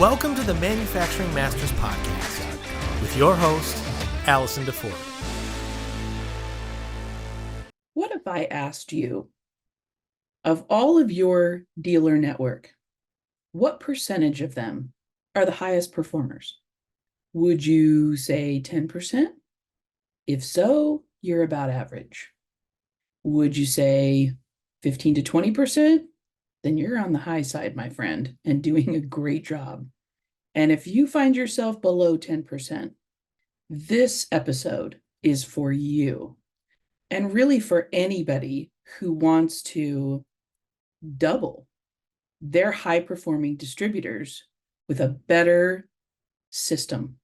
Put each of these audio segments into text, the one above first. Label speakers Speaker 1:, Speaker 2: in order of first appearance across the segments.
Speaker 1: Welcome to the Manufacturing Masters Podcast with your host, Allison DeFord.
Speaker 2: What if I asked you, of all of your dealer network, what percentage of them are the highest performers? Would you say 10%? If so, you're about average. Would you say 15 to 20%? Then you're on the high side, my friend, and doing a great job. And if you find yourself below 10%, this episode is for you. And really for anybody who wants to double their high-performing distributors with a better system.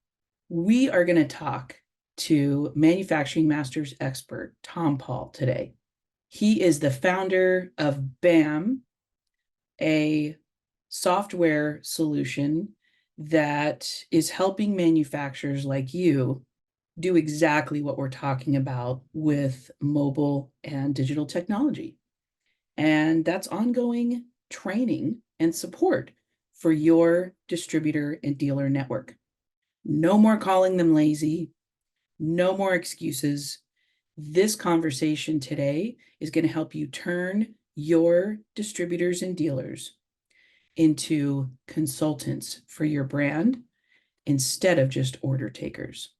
Speaker 2: We are going to talk to Manufacturing Masters expert Tom Paul today. He is the founder of BAM, a software solution that is helping manufacturers like you do exactly what we're talking about with mobile and digital technology. And that's ongoing training and support for your distributor and dealer network. No more calling them lazy, no more excuses. This conversation today is going to help you turn your distributors and dealers into consultants for your brand instead of just order takers.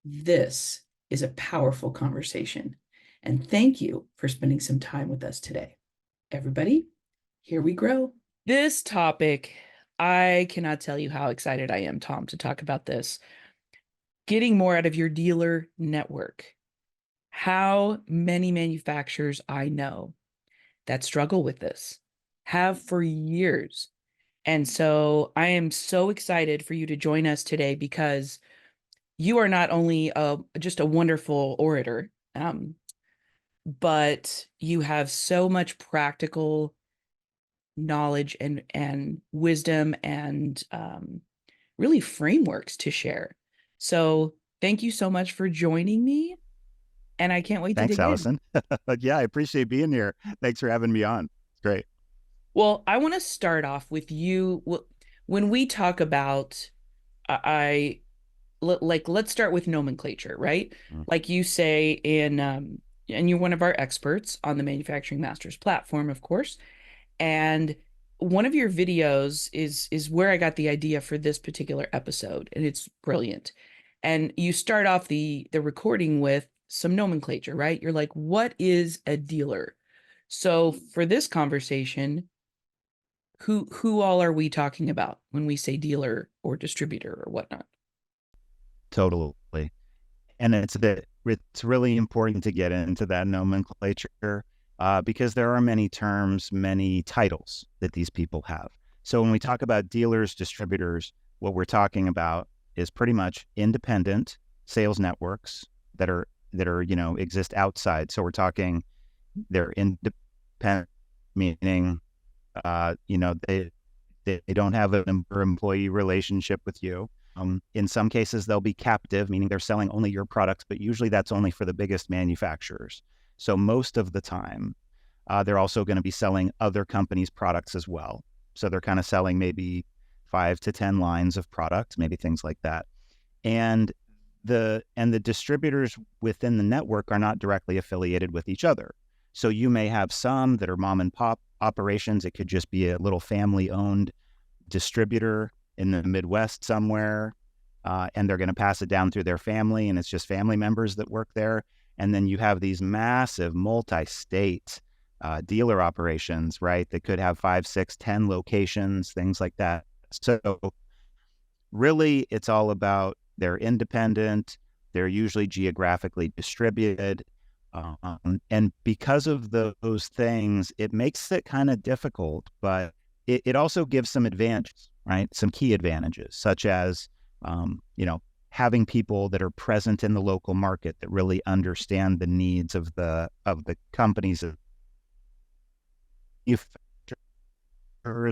Speaker 2: This is a powerful conversation, and thank you for spending some time with us today. Everybody, here we grow. This topic, I cannot tell you how excited I am, Tom, to talk about this. Getting more out of your dealer network. How many manufacturers I know that struggle with this, have for years. And so I am so excited for you to join us today because you are not only just a wonderful orator, but you have so much practical knowledge and wisdom and really frameworks to share. So thank you so much for joining me. And I can't wait to dig in.
Speaker 3: Thanks, Allison. Yeah, I appreciate being here. Thanks for having me on. It's great.
Speaker 2: Well, I want to start off with you. When we talk about, let's start with nomenclature, right? Like you say and you're one of our experts on the Manufacturing Masters platform, of course. And one of your videos is where I got the idea for this particular episode, and it's brilliant. And you start off the recording with some nomenclature, right? You're like, what is a dealer? So for this conversation, who all are we talking about when we say dealer or distributor or whatnot?
Speaker 3: Totally. And it's really important to get into that nomenclature because there are many terms, many titles that these people have. So when we talk about dealers, distributors, what we're talking about is pretty much independent sales networks that are exist outside. So we're talking they're independent, meaning they don't have an employee relationship with you. In some cases, they'll be captive, meaning they're selling only your products, but usually that's only for the biggest manufacturers. So most of the time, they're also going to be selling other companies' products as well. So they're kind of selling maybe 5 to 10 lines of product, maybe things like that. And the distributors within the network are not directly affiliated with each other. So you may have some that are mom and pop operations. It could just be a little family-owned distributor in the Midwest somewhere, and they're going to pass it down through their family, and it's just family members that work there. And then you have these massive multi-state dealer operations, right, that could have 5, 6, 10 locations, things like that. So really, it's all about they're independent, they're usually geographically distributed, and because of those things, it makes it kind of difficult, but it also gives some advantages, right? Some key advantages, such as, having people that are present in the local market that really understand the needs of the companies. If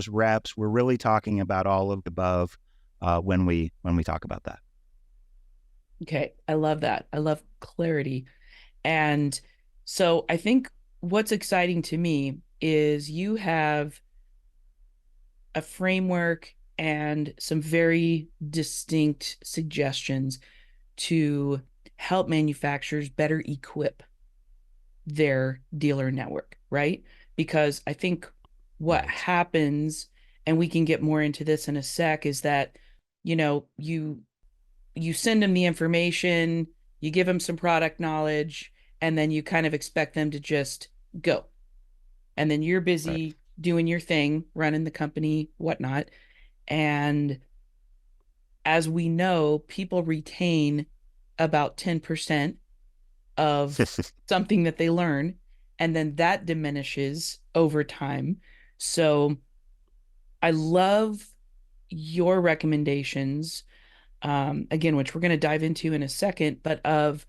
Speaker 3: reps, we're really talking about all of the above when we talk about that.
Speaker 2: Okay, I love that. I love clarity. And so I think what's exciting to me is you have a framework and some very distinct suggestions to help manufacturers better equip their dealer network, right? Because I think what
Speaker 3: Right.
Speaker 2: happens, and we can get more into this in a sec, is that, you send them the information, you give them some product knowledge, and then you kind of expect them to just go. And then you're
Speaker 3: Right.
Speaker 2: busy doing your thing, running the company, whatnot. And as we know, people retain about 10% of something that they learn, and then that diminishes over time. So I love your recommendations, again, which we're going to dive into in a second, but of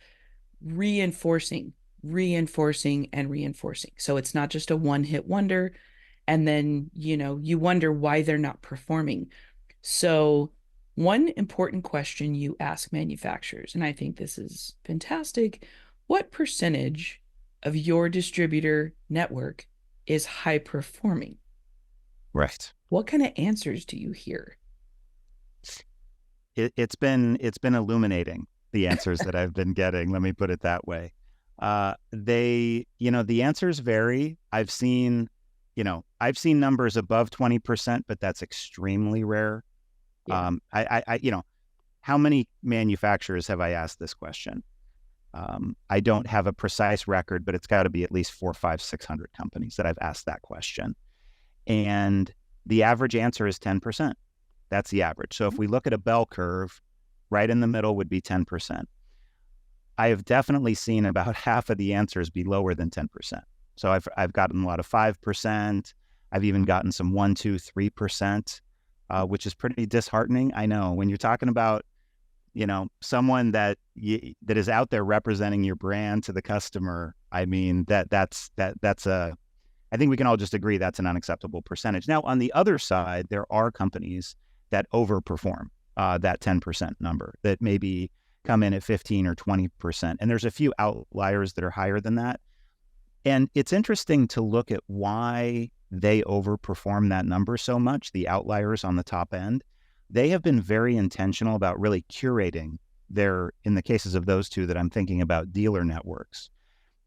Speaker 2: reinforcing, and reinforcing. So it's not just a one hit wonder. And then, you wonder why they're not performing. So, one important question you ask manufacturers, and I think this is fantastic: what percentage of your distributor network is high performing?
Speaker 3: Right.
Speaker 2: What kind of answers do you hear?
Speaker 3: It's been illuminating, the answers that I've been getting. Let me put it that way. The answers vary. I've seen numbers above 20%, but that's extremely rare.
Speaker 2: Yeah.
Speaker 3: How many manufacturers have I asked this question? I don't have a precise record, but it's got to be at least 400, 500, 600 companies that I've asked that question. And the average answer is 10%. That's the average. So if we look at a bell curve, right in the middle would be 10%. I have definitely seen about half of the answers be lower than 10%. So I've gotten a lot of 5%. I've even gotten some 1%, 2%, 3%, which is pretty disheartening. I know when you're talking about, someone that is out there representing your brand to the customer. I mean, that's I think we can all just agree that's an unacceptable percentage. Now, on the other side, there are companies that overperform that 10% number, that maybe come in at 15 or 20%. And there's a few outliers that are higher than that. And it's interesting to look at why they overperform that number so much, the outliers on the top end. They have been very intentional about really curating in the cases of those two that I'm thinking about, dealer networks,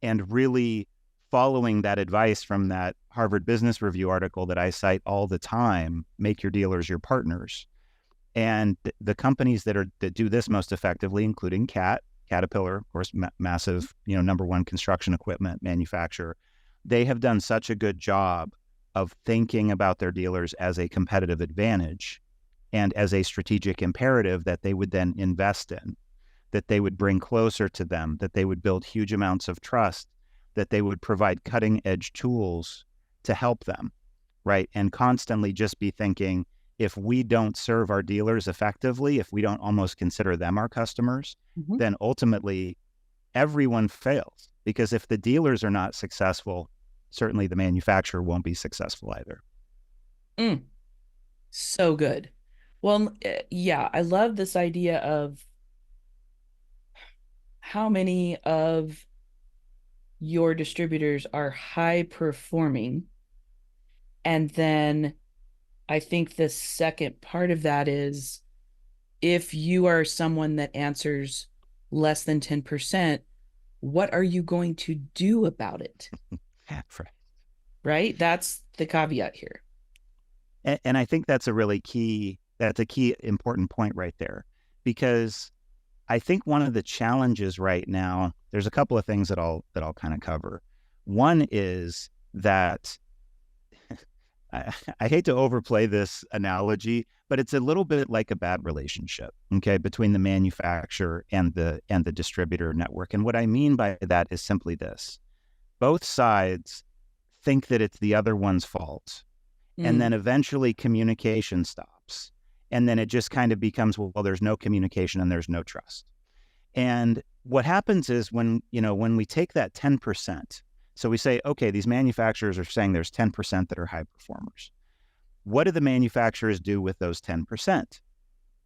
Speaker 3: and really following that advice from that Harvard Business Review article that I cite all the time: make your dealers your partners. And the companies that do this most effectively, including Caterpillar, of course, massive, number one construction equipment manufacturer, they have done such a good job of thinking about their dealers as a competitive advantage and as a strategic imperative that they would then invest in, that they would bring closer to them, that they would build huge amounts of trust, that they would provide cutting edge tools to help them, right? And constantly just be thinking, if we don't serve our dealers effectively, if we don't almost consider them our customers, then ultimately everyone fails. Because if the dealers are not successful, certainly the manufacturer won't be successful either.
Speaker 2: So good. Well, yeah, I love this idea of how many of your distributors are high performing. And then I think the second part of that is, if you are someone that answers less than 10%, what are you going to do about it? Right? That's the caveat here.
Speaker 3: And I think that's a key important point right there, because I think one of the challenges right now, there's a couple of things that I'll kind of cover. One is that I hate to overplay this analogy, but it's a little bit like a bad relationship, okay, between the manufacturer and the distributor network. And what I mean by that is simply this: both sides think that it's the other one's fault. And then eventually communication stops. And then it just kind of becomes, well, there's no communication and there's no trust. And what happens is when we take that 10%, so we say, okay, these manufacturers are saying there's 10% that are high performers. What do the manufacturers do with those 10%?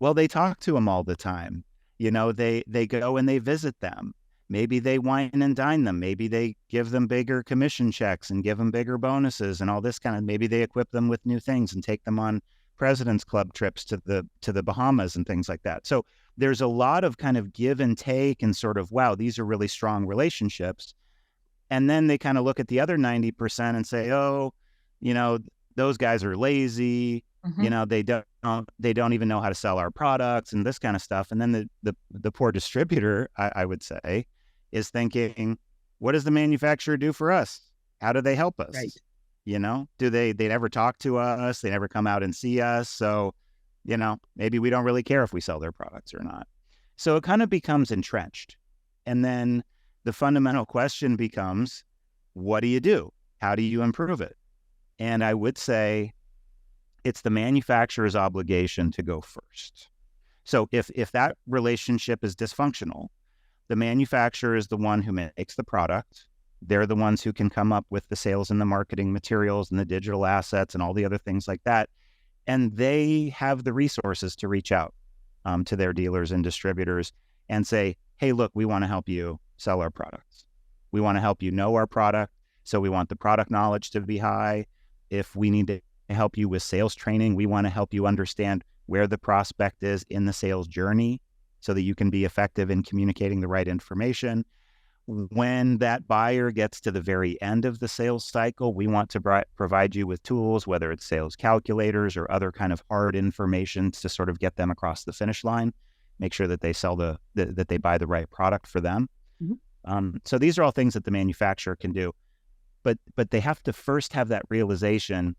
Speaker 3: Well, they talk to them all the time. They go and they visit them. Maybe they wine and dine them. Maybe they give them bigger commission checks and give them bigger bonuses and all this kind of, maybe they equip them with new things and take them on President's Club trips to the Bahamas and things like that. So there's a lot of kind of give and take and sort of, wow, these are really strong relationships. And then they kind of look at the other 90% and say, oh, those guys are lazy. They don't even know how to sell our products and this kind of stuff. And then the poor distributor, I would say, is thinking, what does the manufacturer do for us? How do they help us?
Speaker 2: Right.
Speaker 3: Do they never talk to us? They never come out and see us. So, maybe we don't really care if we sell their products or not. So it kind of becomes entrenched. And then the fundamental question becomes, what do you do? How do you improve it? And I would say it's the manufacturer's obligation to go first. So if that relationship is dysfunctional, the manufacturer is the one who makes the product. They're the ones who can come up with the sales and the marketing materials and the digital assets and all the other things like that. And they have the resources to reach out to their dealers and distributors and say, hey, look, we want to help you sell our products. We want to help you know our product. So we want the product knowledge to be high. If we need to help you with sales training, we want to help you understand where the prospect is in the sales journey so that you can be effective in communicating the right information. When that buyer gets to the very end of the sales cycle, we want to provide you with tools, whether it's sales calculators or other kind of hard information to sort of get them across the finish line, make sure that they sell that they buy the right product for them. So these are all things that the manufacturer can do, but they have to first have that realization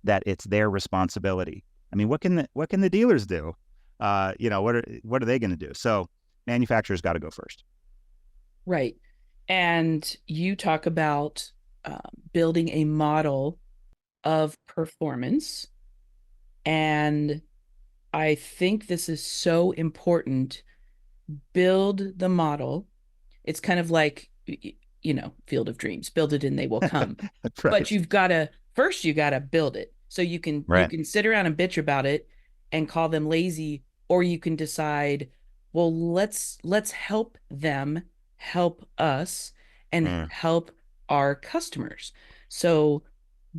Speaker 3: that it's their responsibility. I mean, what can the dealers do? What are they going to do? So manufacturers got to go first.
Speaker 2: Right. And you talk about building a model of performance. And I think this is so important. Build the model. It's kind of like, Field of Dreams, build it and they will come.
Speaker 3: That's right.
Speaker 2: But you got to build it. So you can sit around and bitch about it and call them lazy, or you can decide, well, let's help them help us and help our customers. So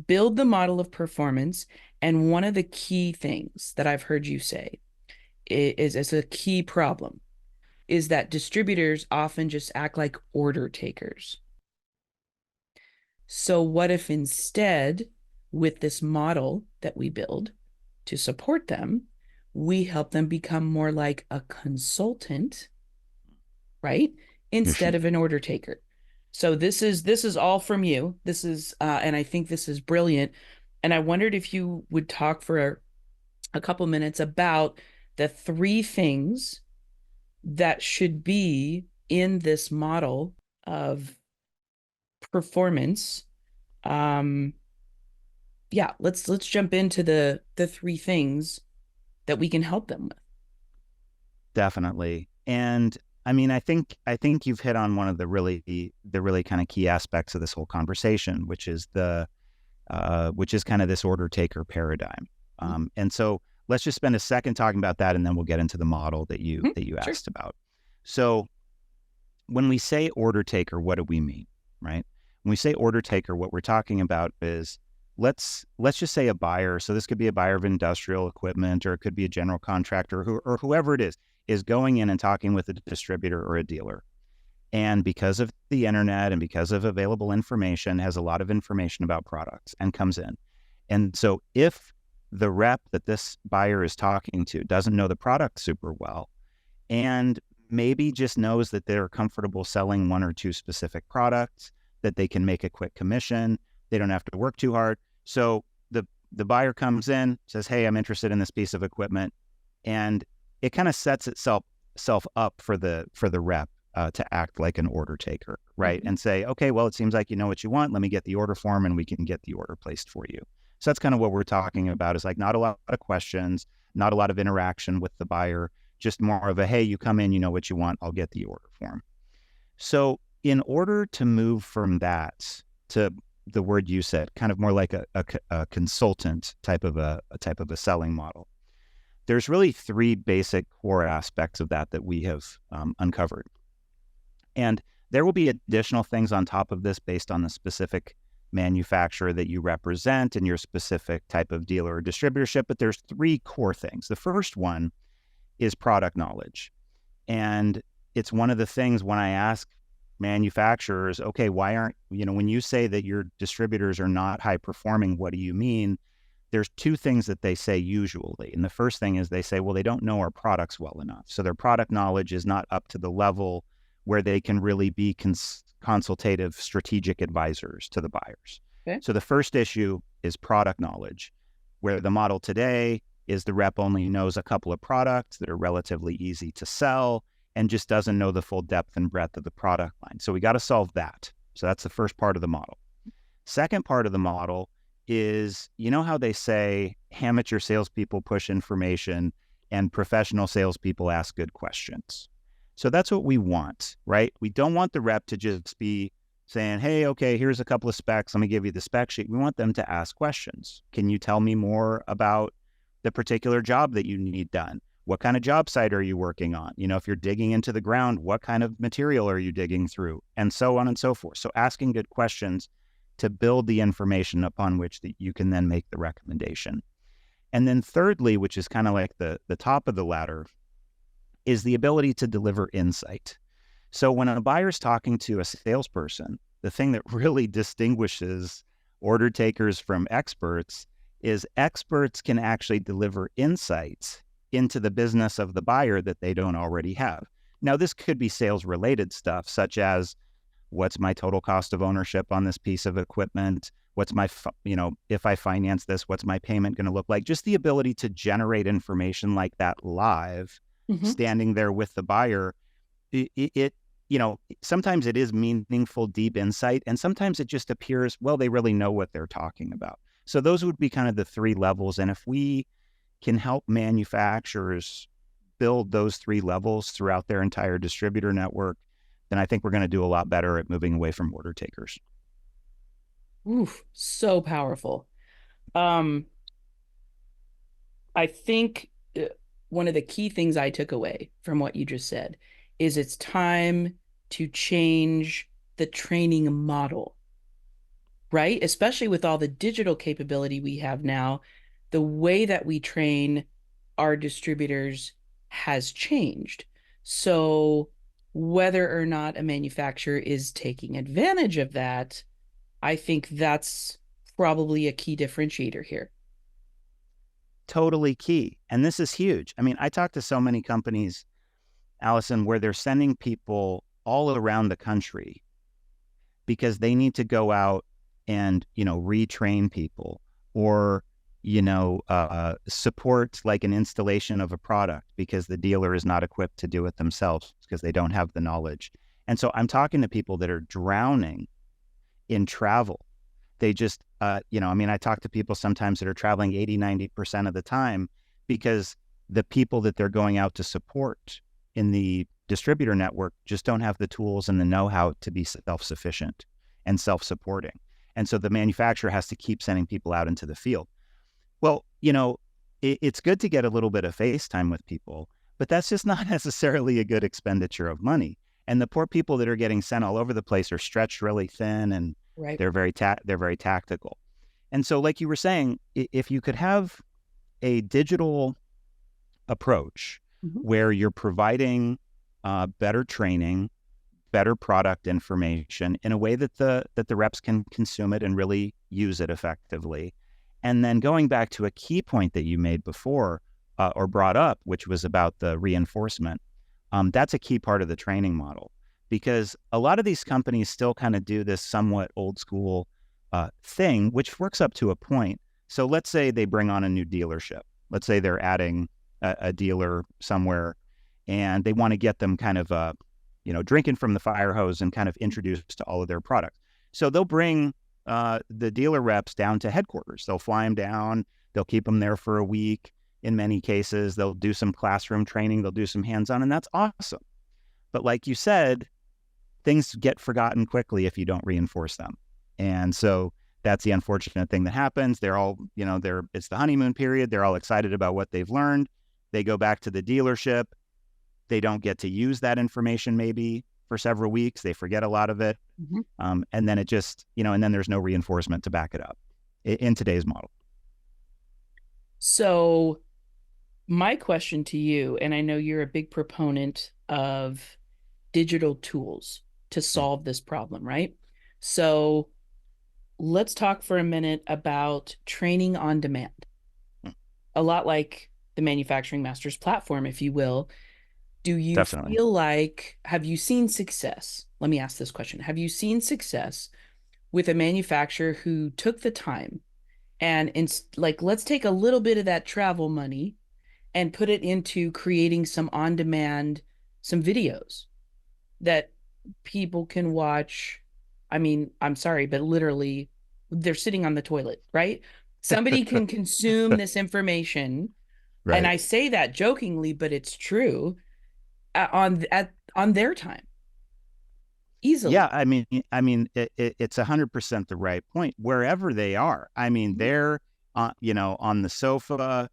Speaker 2: build the model of performance. And one of the key things that I've heard you say is a key problem is that distributors often just act like order takers. So what if instead, with this model that we build to support them, we help them become more like a consultant, right? Instead of an order taker. So this is all from you. This is, and I think this is brilliant. And I wondered if you would talk for a couple minutes about the 3 things that should be in this model of performance. Let's jump into the 3 things that we can help them with.
Speaker 3: Definitely. And I mean, I think you've hit on one of the really kind of key aspects of this whole conversation, which is kind of this order taker paradigm. And so let's just spend a second talking about that, and then we'll get into the model that you asked about. So when we say order taker, what do we mean, right? When we say order taker, what we're talking about is let's just say a buyer. So this could be a buyer of industrial equipment, or it could be a general contractor or whoever it is going in and talking with a distributor or a dealer. And because of the internet and because of available information, has a lot of information about products and comes in. And so if the rep that this buyer is talking to doesn't know the product super well, and maybe just knows that they're comfortable selling 1 or 2 specific products, that they can make a quick commission, they don't have to work too hard. So the buyer comes in, says, hey, I'm interested in this piece of equipment. And it kind of sets itself up for the rep to act like an order taker, right? And say, okay, well, it seems like you know what you want. Let me get the order form and we can get the order placed for you. So that's kind of what we're talking about, is like not a lot of questions, not a lot of interaction with the buyer, just more of a, hey, you come in, you know what you want, I'll get the order form. So in order to move from that to the word you said, kind of more like a consultant type of a selling model, there's really 3 basic core aspects of that we have uncovered. And there will be additional things on top of this based on the specific manufacturer that you represent and your specific type of dealer or distributorship. But there's three core things. The first one is product knowledge. And it's one of the things when I ask manufacturers, okay, why aren't, when you say that your distributors are not high performing, what do you mean? There's two things that they say usually. And the first thing is they say, well, they don't know our products well enough. So their product knowledge is not up to the level where they can really be consultative strategic advisors to the buyers.
Speaker 2: Okay.
Speaker 3: So the first issue is product knowledge, where the model today is the rep only knows a couple of products that are relatively easy to sell and just doesn't know the full depth and breadth of the product line. So we got to solve that. So that's the first part of the model. Second part of the model is, how they say amateur salespeople push information and professional salespeople ask good questions. So that's what we want, right? We don't want the rep to just be saying, hey, okay, here's a couple of specs. Let me give you the spec sheet. We want them to ask questions. Can you tell me more about the particular job that you need done? What kind of job site are you working on? If you're digging into the ground, what kind of material are you digging through? And so on and so forth. So asking good questions to build the information upon which that you can then make the recommendation. And then thirdly, which is kind of like the top of the ladder, is the ability to deliver insight. So when a buyer's talking to a salesperson, the thing that really distinguishes order takers from experts is experts can actually deliver insights into the business of the buyer that they don't already have. Now, this could be sales related stuff, such as what's my total cost of ownership on this piece of equipment? What's my, if I finance this, what's my payment going to look like? Just the ability to generate information like that live, standing there with the buyer. Sometimes it is meaningful, deep insight, and sometimes it just appears, well, they really know what they're talking about. So those would be kind of the three levels. And if we can help manufacturers build those three levels throughout their entire distributor network, then I think we're going to do a lot better at moving away from order takers.
Speaker 2: Oof, so powerful. I think one of the key things I took away from what you just said is it's time to change the training model, right? Especially with all the digital capability we have now, the way that we train our distributors has changed. So whether or not a manufacturer is taking advantage of that, I think that's probably a key differentiator here.
Speaker 3: Totally key. And this is huge. I mean, I talk to so many companies, Allison, where they're sending people all around the country because they need to go out and, retrain people or, support like an installation of a product because the dealer is not equipped to do it themselves because they don't have the knowledge. And so I'm talking to people that are drowning in travel. They just, I talk to people sometimes that are traveling 80-90% of the time because the people that they're going out to support in the distributor network just don't have the tools and the know-how to be self-sufficient and self-supporting. And so the manufacturer has to keep sending people out into the field. Well, it's good to get a little bit of face time with people, but that's just not necessarily a good expenditure of money. And the poor people that are getting sent all over the place are stretched really thin and
Speaker 2: right.
Speaker 3: They're very tactical. And so like you were saying, if you could have a digital approach where you're providing better training, better product information in a way that the reps can consume it and really use it effectively. And then going back to a key point that you made before or brought up, which was about the reinforcement, that's a key part of the training model. Because a lot of these companies still kind of do this somewhat old school thing, which works up to a point. So let's say they bring on a new dealership. Let's say they're adding a dealer somewhere and they want to get them kind of, drinking from the fire hose and kind of introduced to all of their products. So they'll bring the dealer reps down to headquarters. They'll fly them down. They'll keep them there for a week. In many cases, they'll do some classroom training. They'll do some hands-on, and that's awesome. But like you said, things get forgotten quickly if you don't reinforce them. And so that's the unfortunate thing that happens. They're all, it's the honeymoon period. They're all excited about what they've learned. They go back to the dealership. They don't get to use that information maybe for several weeks. They forget a lot of it. And then it just, and then there's no reinforcement to back it up in today's model.
Speaker 2: So my question to you, and I know you're a big proponent of digital tools to solve this problem, right? So let's talk for a minute about training on demand. A lot like the Manufacturing Masters platform, if you will. Do you
Speaker 3: Definitely.
Speaker 2: feel like, have you seen success? Let me ask this question. Have you seen success with a manufacturer who took the time and let's take a little bit of that travel money and put it into creating some on-demand, some videos that people can watch? I mean, I'm sorry, but literally they're sitting on the toilet, right? Somebody can consume this information.
Speaker 3: Right.
Speaker 2: And I say that jokingly, but it's true, on their time, easily.
Speaker 3: Yeah, I mean, it's 100% the right point. Wherever they are, I mean, they're on the sofa,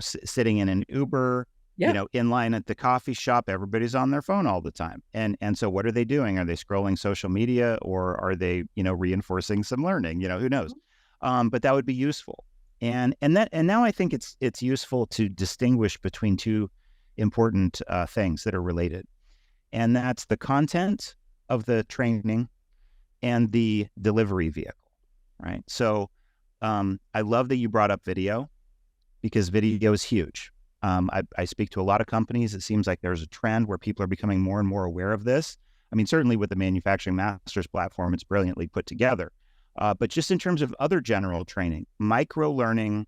Speaker 3: sitting in an Uber, in line at the coffee shop. Everybody's on their phone all the time, and so what are they doing? Are they scrolling social media, or are they reinforcing some learning? Who knows? But that would be useful, and now I think it's useful to distinguish between two important things that are related, and that's the content of the training and the delivery vehicle, right? So I love that you brought up video, because video is huge. I speak to a lot of companies. It seems like there's a trend where people are becoming more and more aware of this. I mean, certainly with the Manufacturing Masters platform, it's brilliantly put together. But just in terms of other general training, micro-learning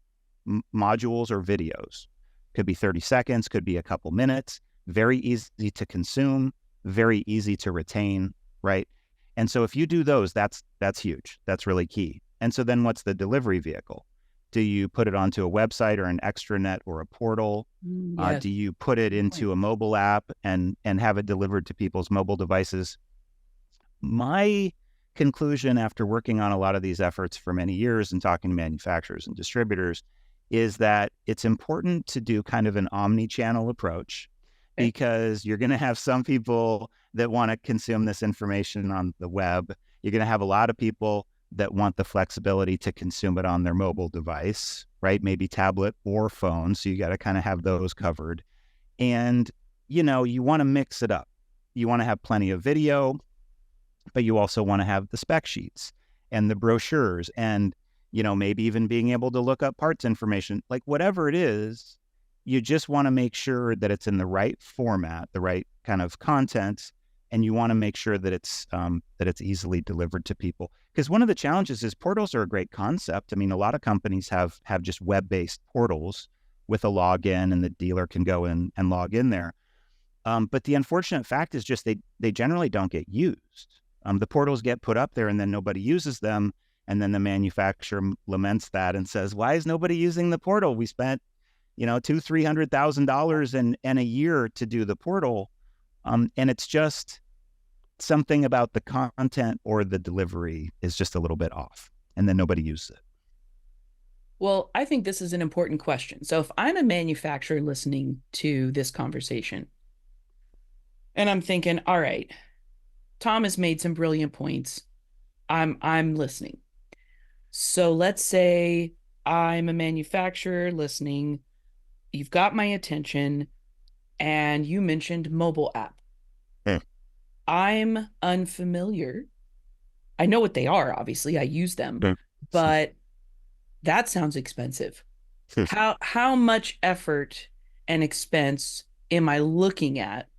Speaker 3: modules or videos, could be 30 seconds, could be a couple minutes, very easy to consume, very easy to retain, right? And so if you do those, that's huge. That's really key. And so then what's the delivery vehicle? Do you put it onto a website or an extranet or a portal?
Speaker 2: Yes.
Speaker 3: Do you put it into a mobile app and have it delivered to people's mobile devices? My conclusion after working on a lot of these efforts for many years and talking to manufacturers and distributors is that it's important to do kind of an omni-channel approach, because you're going to have some people that want to consume this information on the web. You're going to have a lot of people that want the flexibility to consume it on their mobile device, right? Maybe tablet or phone. So you got to kind of have those covered. And, you want to mix it up. You want to have plenty of video, but you also want to have the spec sheets and the brochures and, maybe even being able to look up parts information, like whatever it is. You just want to make sure that it's in the right format, the right kind of content, and you want to make sure that it's easily delivered to people. Because one of the challenges is portals are a great concept. I mean, a lot of companies have just web-based portals with a login, and the dealer can go in and log in there. But the unfortunate fact is just they generally don't get used. The portals get put up there and then nobody uses them, and then the manufacturer laments that and says, "Why is nobody using the portal? We spent $200,000-$300,000 and a year to do the portal." And it's just something about the content or the delivery is just a little bit off, and then nobody uses it.
Speaker 2: Well, I think this is an important question. So if I'm a manufacturer listening to this conversation and I'm thinking, all right, Tom has made some brilliant points. I'm listening. So let's say I'm a manufacturer listening. You've got my attention, and you mentioned mobile app. I'm unfamiliar. I know what they are, obviously. I use them, but that sounds expensive. How much effort and expense am I looking at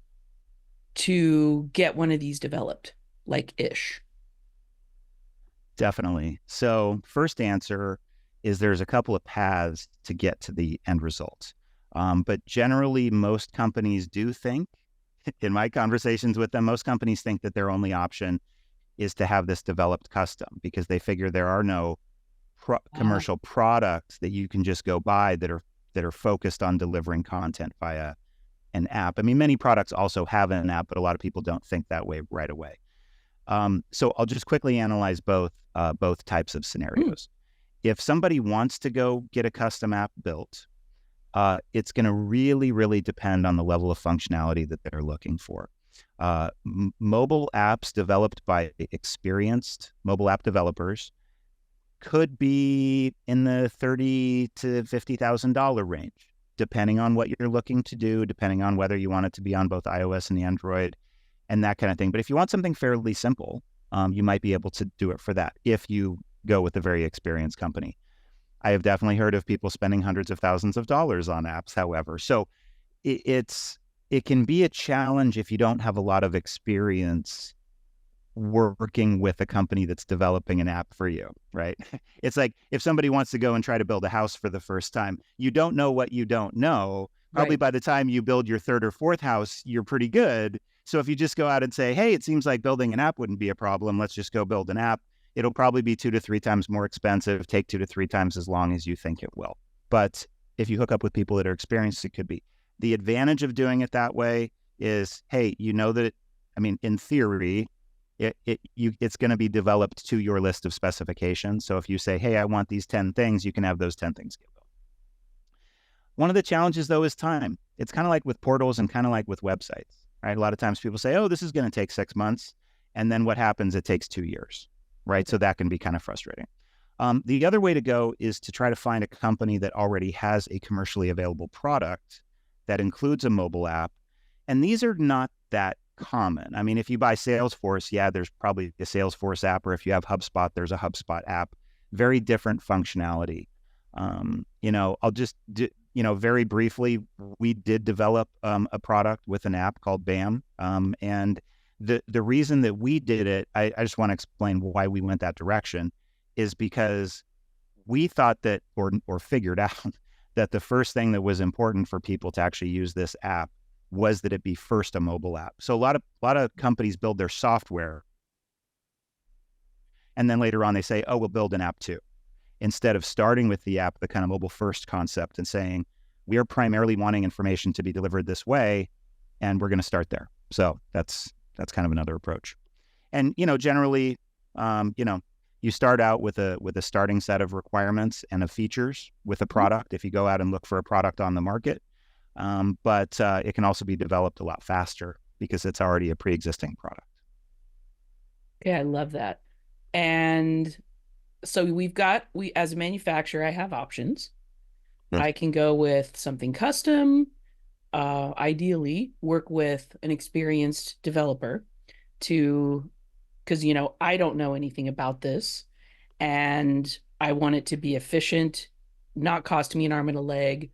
Speaker 2: to get one of these developed, ish?
Speaker 3: Definitely. So first answer is there's a couple of paths to get to the end result. But generally, most companies do think, in my conversations with them, most companies think that their only option is to have this developed custom, because they figure there are no commercial products that you can just go buy that are focused on delivering content via an app. I mean, many products also have an app, but a lot of people don't think that way right away. So I'll just quickly analyze both types of scenarios. If somebody wants to go get a custom app built, it's going to really, really depend on the level of functionality that they're looking for. Mobile apps developed by experienced mobile app developers could be in the $30,000 to $50,000 range, depending on what you're looking to do, depending on whether you want it to be on both iOS and Android and that kind of thing. But if you want something fairly simple, you might be able to do it for that if you go with a very experienced company. I have definitely heard of people spending hundreds of thousands of dollars on apps, however. So it can be a challenge if you don't have a lot of experience working with a company that's developing an app for you, right? It's like if somebody wants to go and try to build a house for the first time, you don't know what you don't know. Probably
Speaker 2: Right.
Speaker 3: by the time you build your third or fourth house, you're pretty good. So if you just go out and say, hey, it seems like building an app wouldn't be a problem, let's just go build an app, it'll probably be 2 to 3 times more expensive, take 2 to 3 times as long as you think it will. But if you hook up with people that are experienced, it could be. The advantage of doing it that way is, hey, you know that, in theory, it's going to be developed to your list of specifications. So if you say, hey, I want these 10 things, you can have those 10 things get built. One of the challenges, though, is time. It's kind of like with portals and kind of like with websites, right? A lot of times people say, oh, this is going to take 6 months. And then what happens? It takes 2 years, right? So that can be kind of frustrating. The other way to go is to try to find a company that already has a commercially available product that includes a mobile app. And these are not that common. If you buy Salesforce, yeah, there's probably a Salesforce app, or if you have HubSpot, there's a HubSpot app. Very different functionality. I'll just very briefly, we did develop a product with an app called BAM. And the reason that we did it, I just want to explain why we went that direction, is because we thought that, or figured out that the first thing that was important for people to actually use this app was that it be first a mobile app. So a lot of companies build their software, and then later on they say, oh, we'll build an app too, instead of starting with the app, the kind of mobile first concept, and saying, we are primarily wanting information to be delivered this way, and we're going to start there. So that's kind of another approach. And generally, you start out with a starting set of requirements and of features with a product if you go out and look for a product on the market. But it can also be developed a lot faster because it's already a pre-existing product.
Speaker 2: Okay, I love that. And so we as a manufacturer, I have options.
Speaker 3: Yes.
Speaker 2: I can go with something custom, ideally work with an experienced developer because I don't know anything about this, and I want it to be efficient, not cost me an arm and a leg,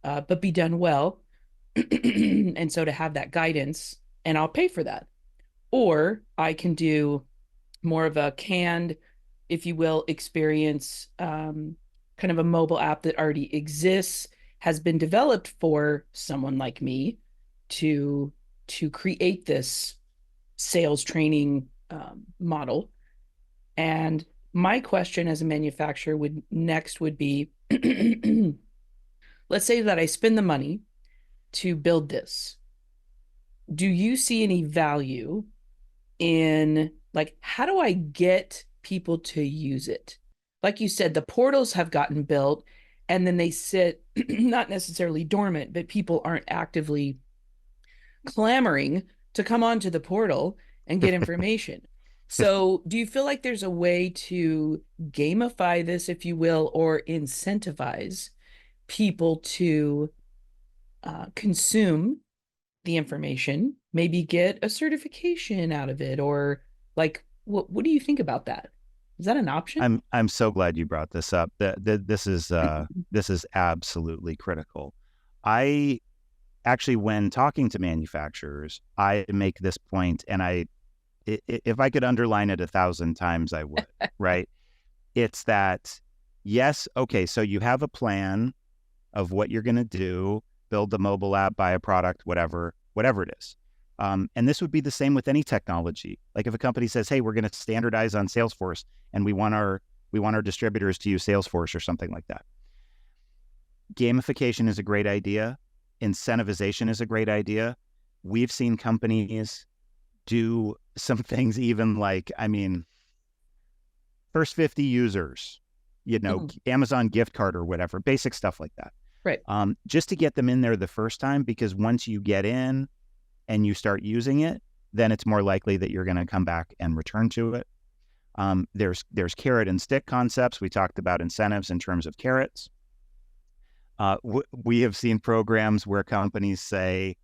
Speaker 2: but be done well. And so to have that guidance, and I'll pay for that. Or I can do more of a canned, if you will, experience, kind of a mobile app that already exists, has been developed for someone like me to create this sales training model. And my question as a manufacturer would be, let's say that I spend the money to build this. Do you see any value in, like, how do I get people to use it? Like you said, the portals have gotten built and then they sit not necessarily dormant, but people aren't actively clamoring to come onto the portal and get information. So do you feel like there's a way to gamify this, if you will, or incentivize people to consume the information, maybe get a certification out of it, or like, what do you think about that? Is that an option?
Speaker 3: I'm so glad you brought this up. This is absolutely critical. I actually, when talking to manufacturers, I make this point, and if I could underline it 1,000 times, I would, right? It's that, yes, okay, so you have a plan of what you're going to do, build the mobile app, buy a product, whatever it is. And this would be the same with any technology. Like if a company says, hey, we're going to standardize on Salesforce and we want our distributors to use Salesforce or something like that. Gamification is a great idea. Incentivization is a great idea. We've seen companies do some things even like, first 50 users, Amazon gift card or whatever, basic stuff like that.
Speaker 2: Right.
Speaker 3: Just to get them in there the first time, because once you get in and you start using it, then it's more likely that you're going to come back and return to it. There's carrot and stick concepts. We talked about incentives in terms of carrots. We have seen programs where companies say,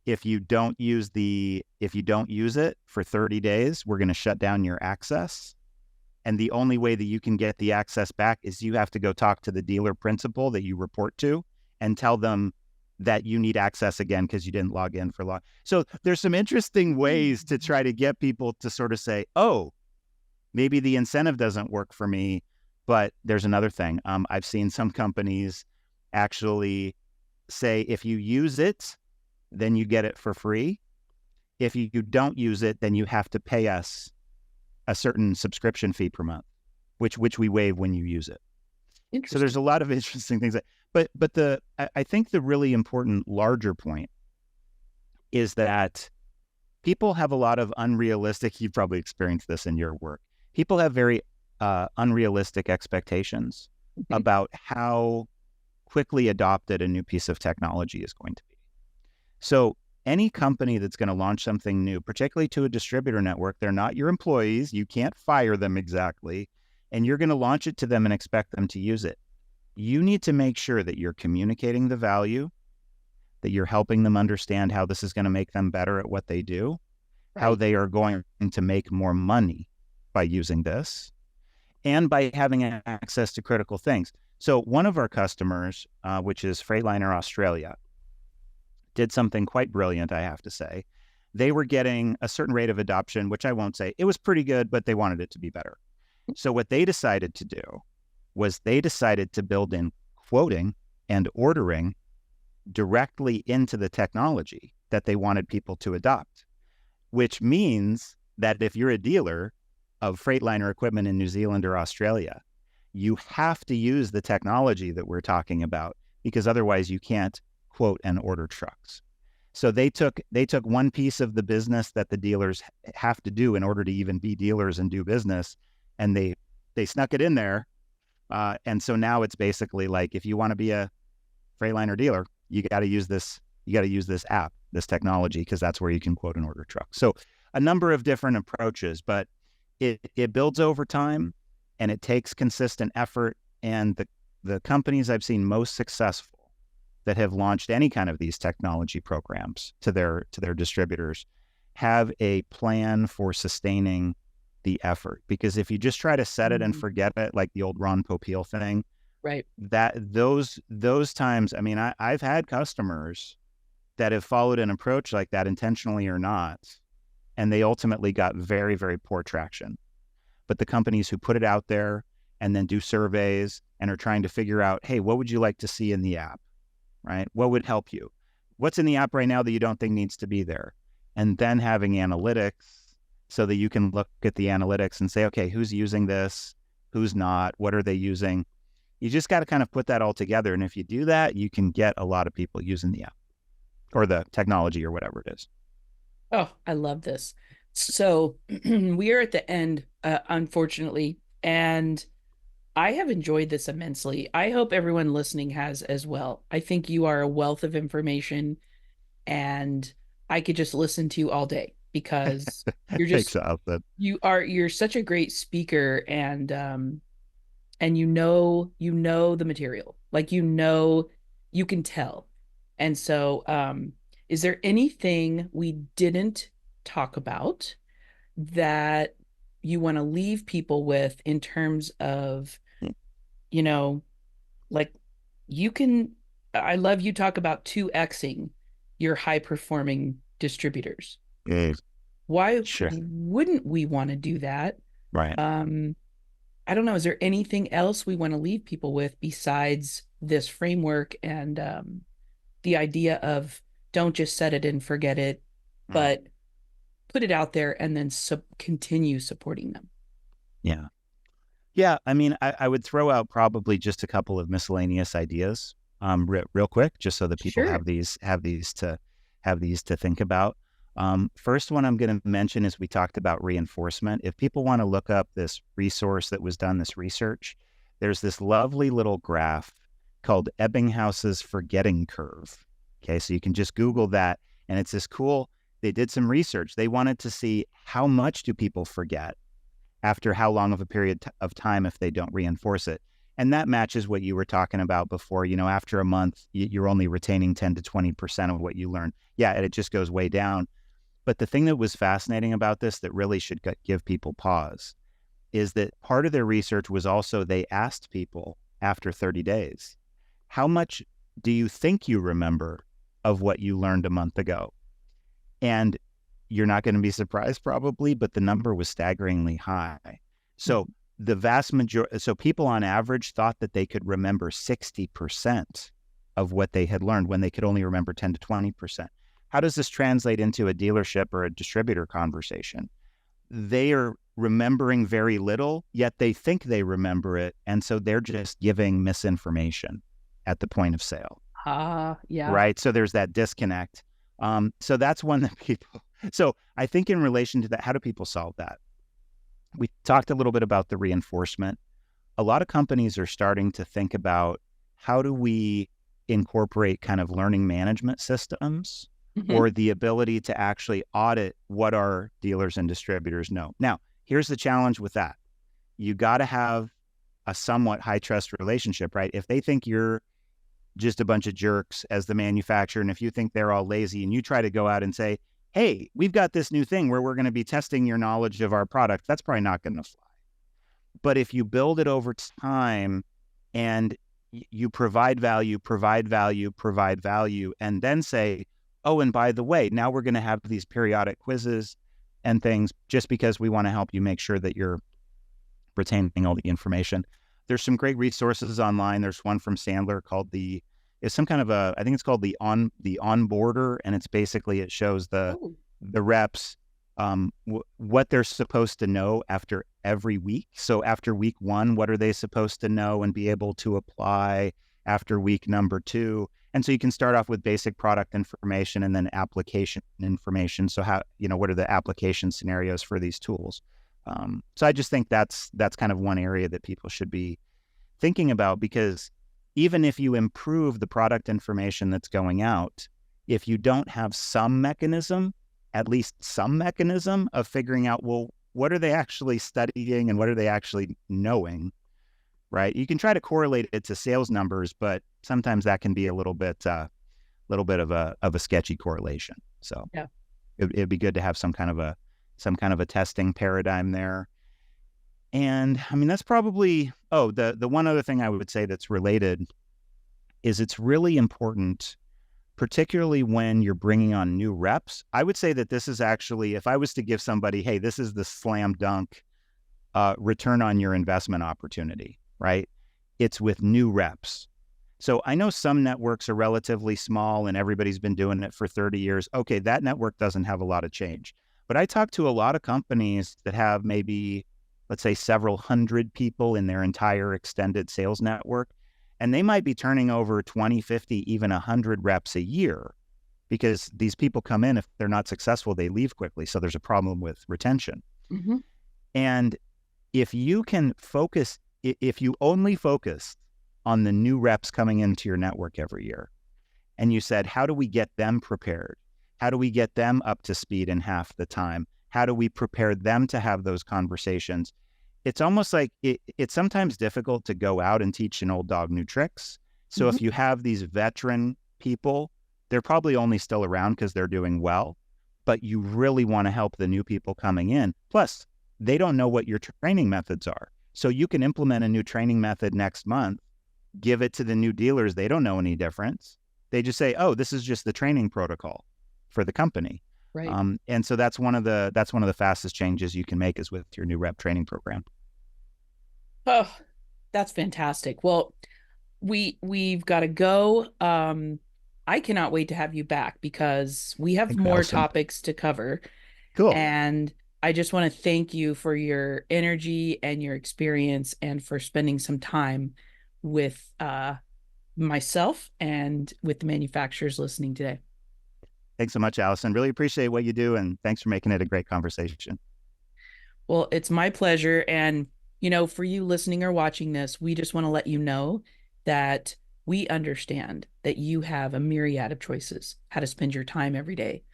Speaker 3: if you don't use it for 30 days, we're going to shut down your access. And the only way that you can get the access back is you have to go talk to the dealer principal that you report to and tell them that you need access again because you didn't log in for long. So there's some interesting ways to try to get people to sort of say, oh, maybe the incentive doesn't work for me, but there's another thing. I've seen some companies actually say, if you use it, then you get it for free. If you don't use it, then you have to pay us a certain subscription fee per month, which we waive when you use it. So there's a lot of interesting things. But I think the really important larger point is that people have a lot of unrealistic, you've probably experienced this in your work. People have very unrealistic expectations about how quickly adopted a new piece of technology is going to be. So any company that's going to launch something new, particularly to a distributor network, they're not your employees. You can't fire them exactly. And you're going to launch it to them and expect them to use it. You need to make sure that you're communicating the value, that you're helping them understand how this is going to make them better at what they do, how they are going to make more money by using this, and by having access to critical things. So one of our customers, which is Freightliner Australia, did something quite brilliant, I have to say. They were getting a certain rate of adoption, which I won't say. It was pretty good, but they wanted it to be better. So what they decided to do was they decided to build in quoting and ordering directly into the technology that they wanted people to adopt, which means that if you're a dealer of Freightliner equipment in New Zealand or Australia, you have to use the technology that we're talking about, because otherwise you can't quote and order trucks. So they took one piece of the business that the dealers have to do in order to even be dealers and do business, and they snuck it in there. And so now it's basically like, if you want to be a Freightliner dealer, you got to use this. You got to use this app, this technology, because that's where you can quote and order trucks. So a number of different approaches, but it builds over time, and it takes consistent effort. And the companies I've seen most successful that have launched any kind of these technology programs to their distributors have a plan for sustaining the effort. Because if you just try to set it and forget it, like the old Ron Popeil thing,
Speaker 2: right?
Speaker 3: That those times, I mean, I've had customers that have followed an approach like that, intentionally or not, and they ultimately got very, very poor traction. But the companies who put it out there and then do surveys and are trying to figure out, hey, what would you like to see in the app, right? What would help you? What's in the app right now that you don't think needs to be there? And then having analytics so that you can look at the analytics and say, okay, who's using this? Who's not? What are they using? You just got to kind of put that all together. And if you do that, you can get a lot of people using the app or the technology or whatever it is.
Speaker 2: Oh, I love this. So we are at the end, unfortunately, and I have enjoyed this immensely. I hope everyone listening has as well. I think you are a wealth of information, and I could just listen to you all day, because you're just you're such a great speaker, and you know the material, like, you can tell. And so is there anything we didn't talk about that you want to leave people with in terms of, like, I love you talk about 2Xing your high performing distributors. Why wouldn't we want to do that?
Speaker 3: Right.
Speaker 2: I don't know. Is there anything else we want to leave people with besides this framework and the idea of don't just set it and forget it, but put it out there and then continue supporting them?
Speaker 3: Yeah. Yeah. I mean, I would throw out probably just a couple of miscellaneous ideas real quick, just so that people have these to think about. First one I'm going to mention is, we talked about reinforcement. If people want to look up this resource that was done, this research, there's this lovely little graph called Ebbinghaus's forgetting curve. Okay, so you can just Google that, and it's this cool They did some research. They wanted to see how much do people forget after how long of a period of time if they don't reinforce it. And that matches what you were talking about before. After a month, you're only retaining 10 to 20% of what you learned. Yeah, and it just goes way down. But the thing that was fascinating about this that really should give people pause is that part of their research was also they asked people after 30 days, how much do you think you remember of what you learned a month ago? And you're not going to be surprised probably, but the number was staggeringly high. So the vast majority, so people on average thought that they could remember 60% of what they had learned when they could only remember 10 to 20%. How does this translate into a dealership or a distributor conversation? They are remembering very little, yet they think they remember it. And so they're just giving misinformation at the point of sale.
Speaker 2: Yeah.
Speaker 3: Right. So there's that disconnect. So that's one that so I think in relation to that, how do people solve that? We talked a little bit about the reinforcement. A lot of companies are starting to think about how do we incorporate kind of learning management systems or the ability to actually audit what our dealers and distributors know. Now, here's the challenge with that. You got to have a somewhat high trust relationship, right? If they think you're just a bunch of jerks as the manufacturer, and if you think they're all lazy and you try to go out and say, hey, we've got this new thing where we're going to be testing your knowledge of our product, that's probably not going to fly. But if you build it over time and you provide value, and then say, oh, and by the way, now we're going to have these periodic quizzes and things just because we want to help you make sure that you're retaining all the information. There's some great resources online. There's one from Sandler called it's some kind of I think it's called the onboarder, and it's basically, it shows the reps what they're supposed to know after every week. So after week 1, what are they supposed to know and be able to apply after week number 2? And so you can start off with basic product information and then application information. So what are the application scenarios for these tools? So I just think that's kind of one area that people should be thinking about, because even if you improve the product information that's going out, if you don't have some mechanism, at least some mechanism of figuring out, well, what are they actually studying and what are they actually knowing, right? You can try to correlate it to sales numbers, but sometimes that can be a little bit of a sketchy correlation. So yeah, it'd be good to have some kind of a testing paradigm there. And I mean, that's probably, the one other thing I would say that's related is it's really important, particularly when you're bringing on new reps. I would say that this is actually, if I was to give somebody, hey, this is the slam dunk return on your investment opportunity, right? It's with new reps. So I know some networks are relatively small and everybody's been doing it for 30 years. Okay, that network doesn't have a lot of change. But I talk to a lot of companies that have maybe, let's say, several hundred people in their entire extended sales network, and they might be turning over 20, 50, even 100 reps a year, because these people come in, if they're not successful, they leave quickly. So there's a problem with retention. And if you can focus, if you only focus on the new reps coming into your network every year, and you said, how do we get them prepared? How do we get them up to speed in half the time? How do we prepare them to have those conversations? It's almost like it's sometimes difficult to go out and teach an old dog new tricks. So if you have these veteran people, they're probably only still around because they're doing well, but you really want to help the new people coming in. Plus, they don't know what your training methods are. So you can implement a new training method next month, give it to the new dealers. They don't know any difference. They just say, oh, this is just the training protocol for the company.
Speaker 2: Right.
Speaker 3: And so that's one of the fastest changes you can make is with your new rep training program.
Speaker 2: Oh, that's fantastic. Well, we've got to go. I cannot wait to have you back because we have more topics to cover.
Speaker 3: Cool.
Speaker 2: And I just want to thank you for your energy and your experience and for spending some time with myself and with the manufacturers listening today.
Speaker 3: Thanks so much, Allison. Really appreciate what you do, and thanks for making it a great conversation.
Speaker 2: Well, it's my pleasure. And, for you listening or watching this, we just want to let you know that we understand that you have a myriad of choices how to spend your time every day.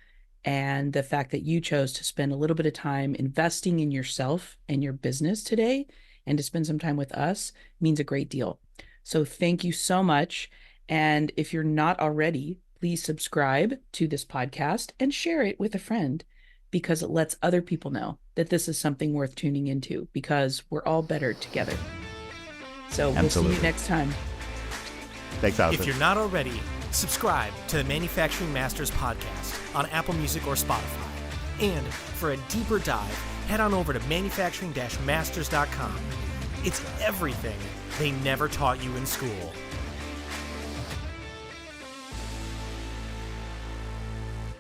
Speaker 2: And the fact that you chose to spend a little bit of time investing in yourself and your business today and to spend some time with us means a great deal. So thank you so much. And if you're not already, please subscribe to this podcast and share it with a friend, because it lets other people know that this is something worth tuning into, because we're all better together. So we'll see you next time.
Speaker 3: Thanks, Allison.
Speaker 1: If you're not already, subscribe to the Manufacturing Masters podcast on Apple Music or Spotify. And for a deeper dive, head on over to manufacturing-masters.com. It's everything they never taught you in school.